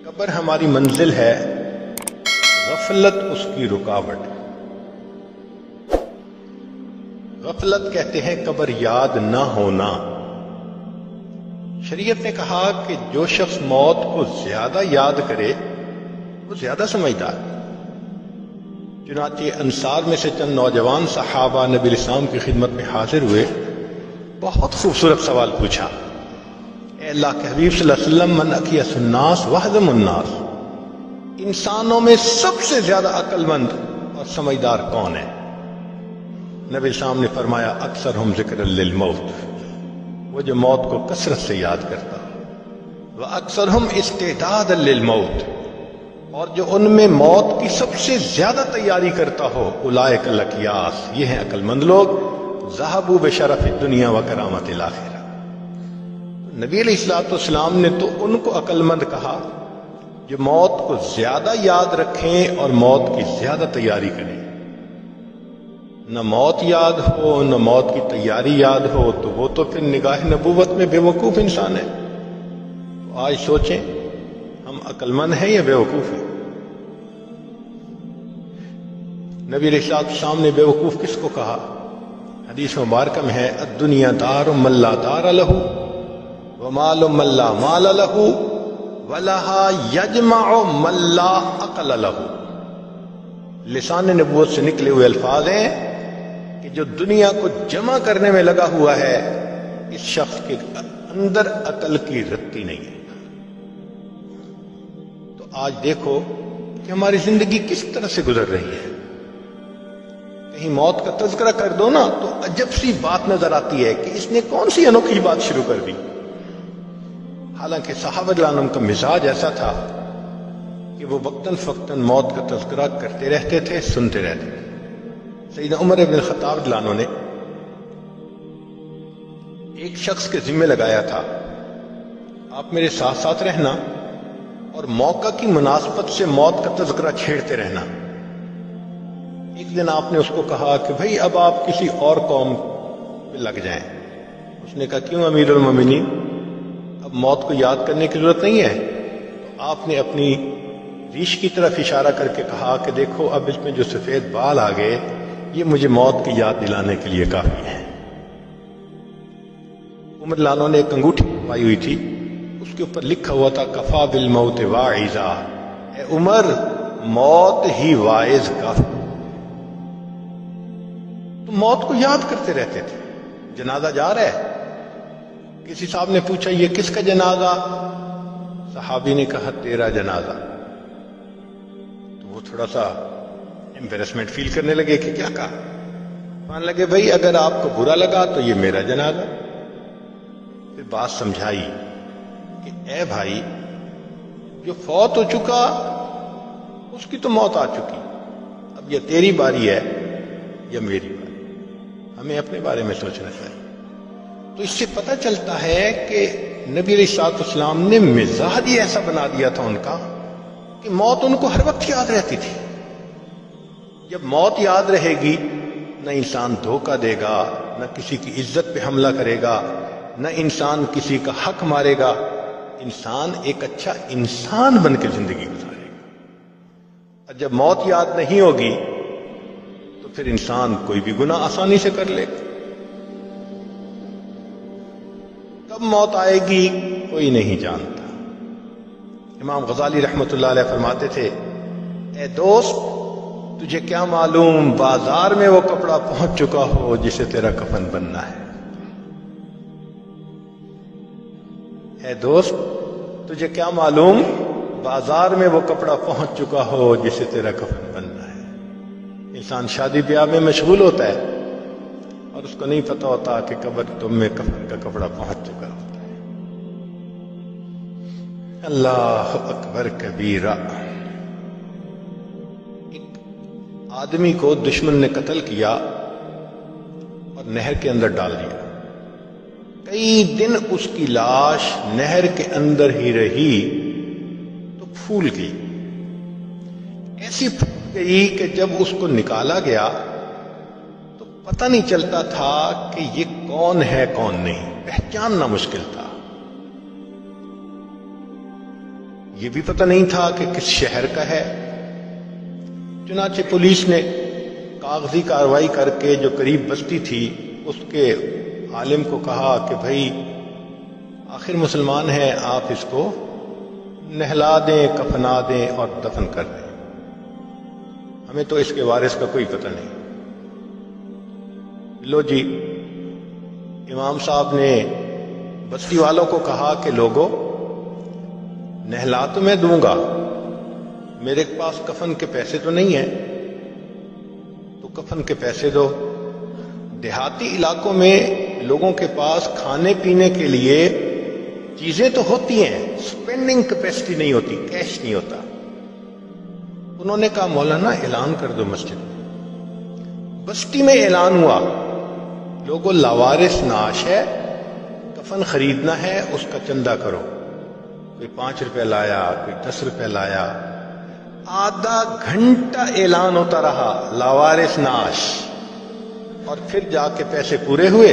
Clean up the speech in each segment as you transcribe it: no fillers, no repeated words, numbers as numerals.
قبر ہماری منزل ہے، غفلت اس کی رکاوٹ۔ غفلت کہتے ہیں قبر یاد نہ ہونا۔ شریعت نے کہا کہ جو شخص موت کو زیادہ یاد کرے وہ زیادہ سمجھدار۔ چنانچہ انصار میں سے چند نوجوان صحابہ نبی الاسلام کی خدمت میں حاضر ہوئے، بہت خوبصورت سوال پوچھا، اے اللہ کے حبیب صلی اللہ علیہ وسلم، من اکیس الناس وحدم الناس، انسانوں میں سب سے زیادہ عقل مند اور سمجھدار کون ہے؟ نبی الاسلام نے فرمایا اکثرہم ذکر للموت، وہ جو موت کو کثرت سے یاد کرتا، وَأَكْثَرْهُمْ اسْتِعْدَادًا لِلْمَوْتِ، اور جو ان میں موت کی سب سے زیادہ تیاری کرتا ہو، اولئک الاکیاس، یہ ہیں عقل مند لوگ، ذہبوا بشرف الدنیا وکرامت الآخرہ۔ نبی علیہ الصلوۃ والسلام نے تو ان کو عقل مند کہا جو موت کو زیادہ یاد رکھیں اور موت کی زیادہ تیاری کریں۔ نہ موت یاد ہو نہ موت کی تیاری یاد ہو تو وہ تو پھر نگاہ نبوت میں بے وقوف انسان ہے۔ تو آج سوچیں، ہم عقل مند ہیں یا بے وقوف ہیں؟ نبی علیہ الصلوۃ والسلام نے بے وقوف کس کو کہا؟ حدیث مبارکہ میں ہے الدنیا دار من لا دار لہ ومال من لا مال لہ ولہا یجمع من لا عقل لہ۔ لسان نبوت سے نکلے ہوئے الفاظ ہیں کہ جو دنیا کو جمع کرنے میں لگا ہوا ہے، اس شخص کے اندر عقل کی رتی نہیں ہے۔ تو آج دیکھو کہ ہماری زندگی کس طرح سے گزر رہی ہے۔ کہیں موت کا تذکرہ کر دو نا تو عجب سی بات نظر آتی ہے کہ اس نے کون سی انوکھی بات شروع کر دی۔ حالانکہ صحابہ کرام کا مزاج ایسا تھا کہ وہ وقتاً فوقتاً موت کا تذکرہ کرتے رہتے تھے، سنتے رہتے تھے۔ سیدنا عمر بن الخطاب رضی اللہ عنہ نے ایک شخص کے ذمہ لگایا تھا، آپ میرے ساتھ ساتھ رہنا اور موقع کی مناسبت سے موت کا تذکرہ چھیڑتے رہنا۔ ایک دن آپ نے اس کو کہا کہ بھئی اب آپ کسی اور قوم پہ لگ جائیں۔ اس نے کہا کیوں امیر المومنین، اب موت کو یاد کرنے کی ضرورت نہیں ہے؟ تو آپ نے اپنی ریش کی طرف اشارہ کر کے کہا کہ دیکھو اب اس میں جو سفید بال آ گئے یہ مجھے موت کی یاد دلانے کے لیے کافی ہے۔ عمر لانوں نے ایک انگوٹھی پائی ہوئی تھی، اس کے اوپر لکھا ہوا تھا کفا بالموت واعظا، اے عمر موت ہی واعظ کافی۔ تو موت کو یاد کرتے رہتے تھے۔ جنازہ جا رہا ہے، کسی صاحب نے پوچھا یہ کس کا جنازہ؟ صحابی نے کہا تیرا جنازہ۔ تو وہ تھوڑا سا امبیرسمنٹ فیل کرنے لگے کہ کیا کہا؟ مان لگے بھئی اگر آپ کو برا لگا تو یہ میرا جنازہ۔ پھر بات سمجھائی کہ اے بھائی جو فوت ہو چکا اس کی تو موت آ چکی، اب یہ تیری باری ہے یا میری باری، ہمیں اپنے بارے میں سوچنا چاہیے۔ تو اس سے پتہ چلتا ہے کہ نبی علیہ الصلوۃ والسلام نے مزاج ہی ایسا بنا دیا تھا ان کا کہ موت ان کو ہر وقت یاد رہتی تھی۔ جب موت یاد رہے گی نہ انسان دھوکہ دے گا، نہ کسی کی عزت پہ حملہ کرے گا، نہ انسان کسی کا حق مارے گا، انسان ایک اچھا انسان بن کے زندگی گزارے گا۔ اور جب موت یاد نہیں ہوگی تو پھر انسان کوئی بھی گناہ آسانی سے کر لے گا۔ کب موت آئے گی کوئی نہیں جانتا۔ امام غزالی رحمۃ اللہ علیہ فرماتے تھے اے دوست تجھے کیا معلوم بازار میں وہ کپڑا پہنچ چکا ہو جسے تیرا کفن بننا ہے۔ اے دوست تجھے کیا معلوم بازار میں وہ کپڑا پہنچ چکا ہو جسے تیرا کفن بننا ہے۔ انسان شادی بیاہ میں مشغول ہوتا ہے اور اس کو نہیں پتہ ہوتا کہ قبر تم میں کفن کا کپڑا پہنچ چکا ہوتا ہے۔ اللہ اکبر کبیرہ۔ ایک آدمی کو دشمن نے قتل کیا اور نہر کے اندر ڈال دیا، کئی دن اس کی لاش نہر کے اندر ہی رہی تو پھول گئی، ایسی پھول گئی کہ جب اس کو نکالا گیا تو پتہ نہیں چلتا تھا کہ یہ کون ہے کون نہیں، پہچاننا مشکل تھا۔ یہ بھی پتہ نہیں تھا کہ کس شہر کا ہے۔ چنانچہ پولیس نے کاغذی کارروائی کر کے جو قریب بستی تھی اس کے عالم کو کہا کہ بھائی آخر مسلمان ہے، آپ اس کو نہلا دیں، کفنا دیں اور دفن کر دیں، ہمیں تو اس کے وارث کا کوئی پتہ نہیں۔ لو جی، امام صاحب نے بستی والوں کو کہا کہ لوگوں، نہلا تو میں دوں گا، میرے پاس کفن کے پیسے تو نہیں ہیں، تو کفن کے پیسے دو۔ دیہاتی علاقوں میں لوگوں کے پاس کھانے پینے کے لیے چیزیں تو ہوتی ہیں، سپینڈنگ کیپیسٹی نہیں ہوتی، کیش نہیں ہوتا۔ انہوں نے کہا مولانا اعلان کر دو مسجد میں۔ بستی میں اعلان ہوا، لوگوں لاوارث نعش ہے، کفن خریدنا ہے، اس کا چندہ کرو۔ کوئی 5 روپے لایا، کوئی 10 روپے لایا۔ آدھا گھنٹہ اعلان ہوتا رہا لاوارث نعش، اور پھر جا کے پیسے پورے ہوئے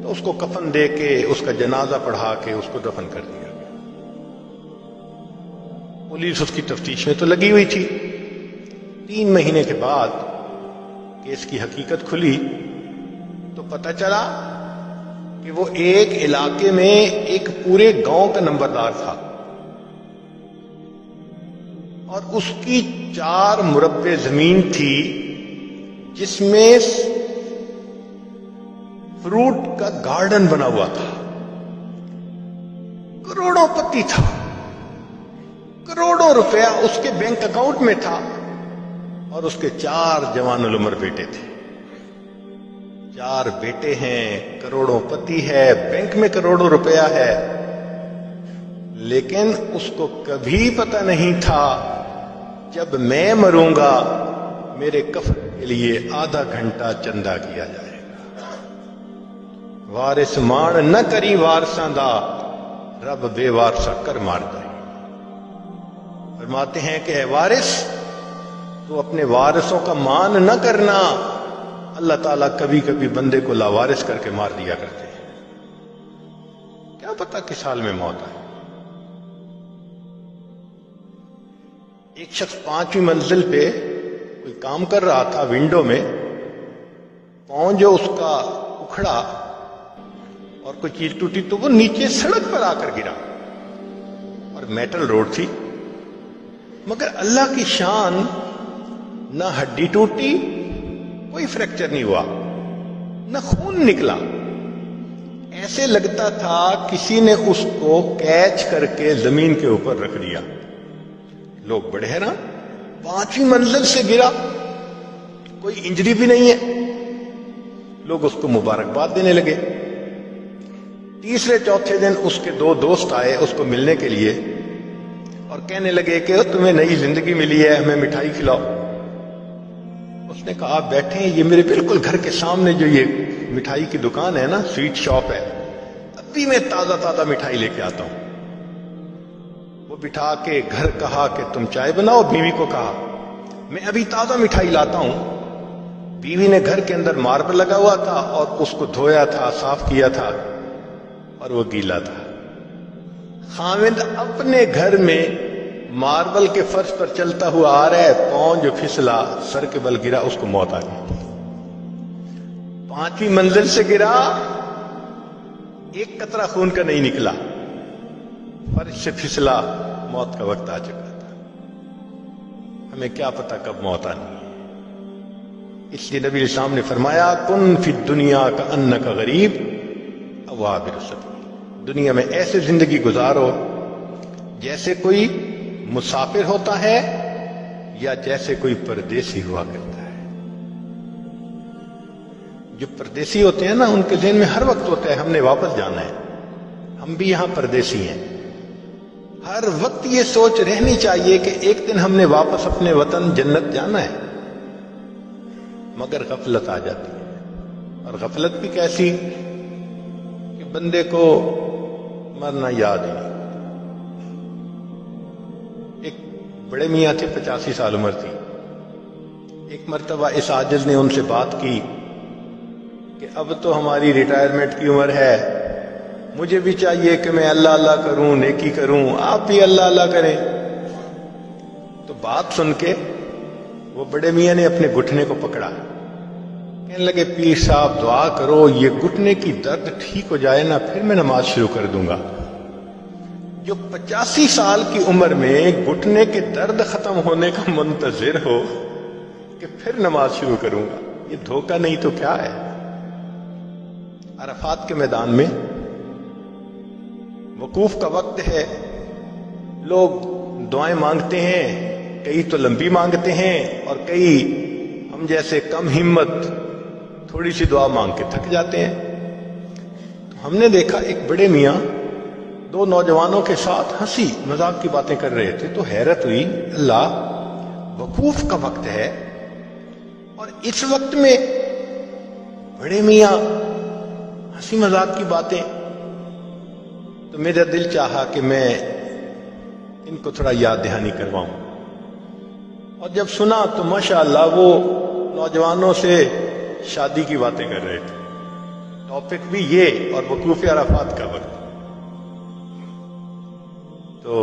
تو اس کو کفن دے کے اس کا جنازہ پڑھا کے اس کو دفن کر دیا گیا۔ پولیس اس کی تفتیش میں تو لگی ہوئی تھی۔ 3 مہینے کے بعد کیس کی حقیقت کھلی تو پتہ چلا کہ وہ ایک علاقے میں ایک پورے گاؤں کا نمبردار تھا، اور اس کی 4 مربع زمین تھی جس میں فروٹ کا گارڈن بنا ہوا تھا، کروڑوں پتی تھا، کروڑوں روپیہ اس کے بینک اکاؤنٹ میں تھا، اور اس کے 4 جوان العمر بیٹے تھے۔ 4 بیٹے ہیں، کروڑوں پتی ہے، بینک میں کروڑوں روپیہ ہے، لیکن اس کو کبھی پتہ نہیں تھا جب میں مروں گا میرے کفن کے لیے آدھا گھنٹہ چندہ کیا جائے گا۔ وارث مان نہ کری وارثاں دا، رب بے وارثا کر مار دائی۔ فرماتے ہیں کہ اے وارث، تو اپنے وارثوں کا مان نہ کرنا، اللہ تعالیٰ کبھی کبھی بندے کو لاوارث کر کے مار دیا کرتے ہیں، کیا پتہ کس حال میں موت آئے۔ ایک شخص 5ویں منزل پہ کوئی کام کر رہا تھا، ونڈو میں پاؤں جو اس کا اکھڑا اور کوئی چیز ٹوٹی تو وہ نیچے سڑک پر آ کر گرا، اور میٹل روڈ تھی، مگر اللہ کی شان، نہ ہڈی ٹوٹی، کوئی فریکچر نہیں ہوا، نہ خون نکلا، ایسے لگتا تھا کسی نے اس کو کیچ کر کے زمین کے اوپر رکھ دیا۔ لوگ بڑے حیران، 5ویں منزل سے گرا، کوئی انجری بھی نہیں ہے، لوگ اس کو مبارکباد دینے لگے۔ تیسرے چوتھے دن اس کے 2 دوست آئے اس کو ملنے کے لیے اور کہنے لگے کہ تمہیں نئی زندگی ملی ہے، ہمیں مٹھائی کھلاؤ۔ اس نے کہا آپ بیٹھیں، یہ میرے بالکل گھر کے سامنے جو یہ مٹھائی کی دکان ہے نا، سویٹ شاپ ہے، ابھی میں تازہ تازہ مٹھائی لے کے آتا ہوں۔ وہ بٹھا کے گھر کہا کہ تم چائے بناؤ، بیوی کو کہا میں ابھی تازہ مٹھائی لاتا ہوں۔ بیوی نے گھر کے اندر ماربل لگا ہوا تھا اور اس کو دھویا تھا، صاف کیا تھا، اور وہ گیلا تھا۔ خاوند اپنے گھر میں ماربل کے فرش پر چلتا ہوا آ رہا ہے، پاؤں جو پھسلا، سر کے بل گرا، اس کو موت آ گئی۔ 5ویں منزل سے گرا، ایک قطرہ خون کا نہیں نکلا، فرش سے پھسلا، موت کا وقت آ چکا تھا۔ ہمیں کیا پتا کب موت آنی ہے، اس لیے نبی اسلام نے فرمایا کن فی الدنیا کأنک غریب او عابر سبیل، دنیا میں ایسے زندگی گزارو جیسے کوئی مسافر ہوتا ہے یا جیسے کوئی پردیسی ہوا کرتا ہے۔ جو پردیسی ہوتے ہیں نا، ان کے ذہن میں ہر وقت ہوتا ہے ہم نے واپس جانا ہے، ہم بھی یہاں پردیسی ہیں۔ ہر وقت یہ سوچ رہنی چاہیے کہ ایک دن ہم نے واپس اپنے وطن جنت جانا ہے، مگر غفلت آ جاتی ہے، اور غفلت بھی کیسی کہ بندے کو مرنا یاد ہی نہیں۔ ایک بڑے میاں تھے، 85 سال عمر تھی۔ ایک مرتبہ اس عاجز نے ان سے بات کی کہ اب تو ہماری ریٹائرمنٹ کی عمر ہے، مجھے بھی چاہیے کہ میں اللہ اللہ کروں، نیکی کروں، آپ بھی اللہ اللہ کریں۔ تو بات سن کے وہ بڑے میاں نے اپنے گھٹنے کو پکڑا، کہنے لگے پیر صاحب دعا کرو یہ گھٹنے کی درد ٹھیک ہو جائے نا، پھر میں نماز شروع کر دوں گا۔ جو 85 سال کی عمر میں گھٹنے کے درد ختم ہونے کا منتظر ہو کہ پھر نماز شروع کروں گا، یہ دھوکہ نہیں تو کیا ہے؟ عرفات کے میدان میں وقوف کا وقت ہے، لوگ دعائیں مانگتے ہیں، کئی تو لمبی مانگتے ہیں اور کئی ہم جیسے کم ہمت تھوڑی سی دعا مانگ کے تھک جاتے ہیں۔ تو ہم نے دیکھا ایک بڑے میاں دو نوجوانوں کے ساتھ ہنسی مذاق کی باتیں کر رہے تھے، تو حیرت ہوئی، اللہ وقوف کا وقت ہے اور اس وقت میں بڑے میاں ہنسی مذاق کی باتیں۔ تو میرا دل چاہا کہ میں ان کو تھوڑا یاد دہانی کرواؤں، اور جب سنا تو ماشاءاللہ وہ نوجوانوں سے شادی کی باتیں کر رہے تھے، ٹاپک بھی یہ اور وقوف عرفات کا وقت۔ تو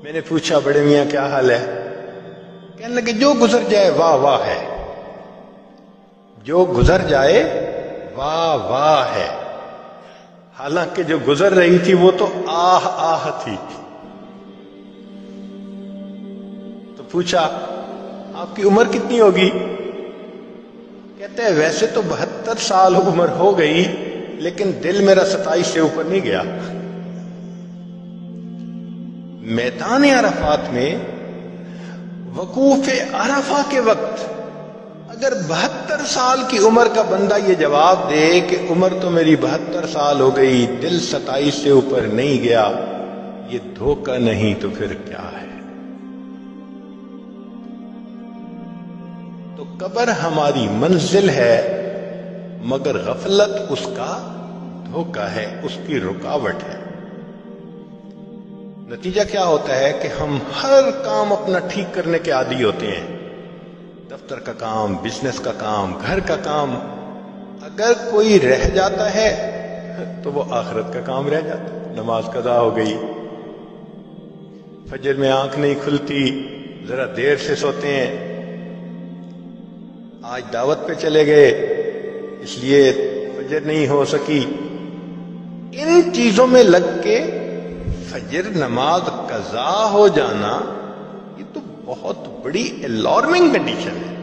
میں نے پوچھا بڑے میاں کیا حال ہے؟ کہنے لگے جو گزر جائے واہ واہ ہے، جو گزر جائے واہ واہ ہے۔ حالانکہ جو گزر رہی تھی وہ تو آہ آہ تھی۔ تو پوچھا آپ کی عمر کتنی ہوگی؟ کہتے ہیں ویسے تو 72 سال عمر ہو گئی، لیکن دل میرا 27 سے اوپر نہیں گیا۔ میدان عرفات میں وقوف عرفہ کے وقت اگر 72 سال کی عمر کا بندہ یہ جواب دے کہ عمر تو میری 72 سال ہو گئی، دل 27 سے اوپر نہیں گیا، یہ دھوکہ نہیں تو پھر کیا ہے؟ تو قبر ہماری منزل ہے، مگر غفلت اس کا دھوکہ ہے، اس کی رکاوٹ ہے۔ نتیجہ کیا ہوتا ہے کہ ہم ہر کام اپنا ٹھیک کرنے کے عادی ہوتے ہیں، دفتر کا کام، بزنس کا کام، گھر کا کام۔ اگر کوئی رہ جاتا ہے تو وہ آخرت کا کام رہ جاتا ہے۔ نماز قضا ہو گئی، فجر میں آنکھ نہیں کھلتی، ذرا دیر سے سوتے ہیں، آج دعوت پہ چلے گئے اس لیے فجر نہیں ہو سکی، ان چیزوں میں لگ کے فجر نماز قضا ہو جانا یہ تو بہت بڑی الارمنگ کنڈیشن ہے۔